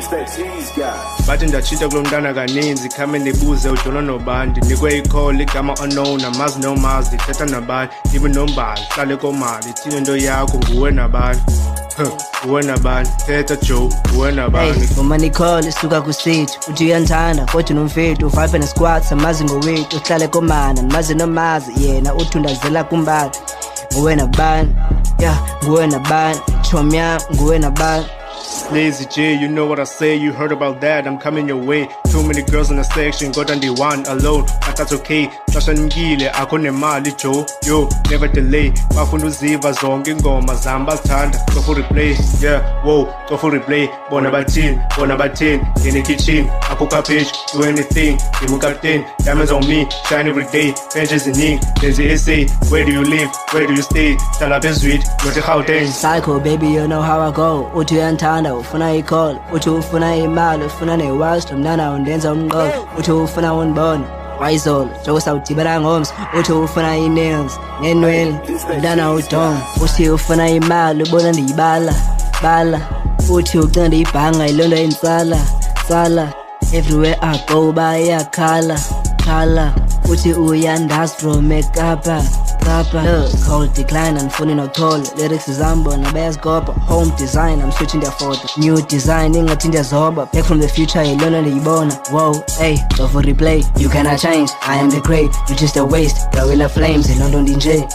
It's that cheese guy. Bathi ndachita kulomntana kaninzi khame ndibuze ujona nobani ndinikwe ikholi igama unknown amazi nomazi ndithetha nabani ibe nombali hlale komali thina into yakho nguwe nabani nguwe nabani thetha Joe nguwe nabani uma nikhole suka kusithi uthi uyandithanda kodwa unomfethu uvibe nesquats amazi ngowethu uhlale komana nimazi nomazi yena uthi undazela kumbali nguwe nabani nguwe nabani chomi yami nguwe nabani. Lazy J, you know what I say, you heard about that, I'm coming your way. Too many girls in the section, got on the one alone, but that's okay. Sasha ngile, akone mali Joe, yo, never delay. Bafuna uziva zonke ingoma zamba zithanda, go for replay, yeah, whoa, go for replay. Bona batin, in the kitchen, I cook a page, do anything, I'm captain, diamonds on me, shine every day, benches in ink, there's the essay, where do you live, where do you stay, tell up sweet, not a how things. Sico, baby, you know how I go, uthi uyandithanda ufuna icall uthi ufuna imali ufuna ne-watch mntana undenza umqolo uthi ufuna undibona wayizolo jokusawudibela ngomso uthi ufuna i-nails nenwele mntana udong uthi ufuna imali ubona ndiyibala uthi ucinga ndiyibhanga yilonto yintsala everywhere I go bayakhala uthi uyandazi from ekapa cold decline andifuni notholo lyrics zambona bayazigoba home design I'm switching their photo new design ingathi ndiyazoba back from the future yilona ndiyibona wow go for replay you cannot change I am the great you just a waste gawela flames ilonto ndinje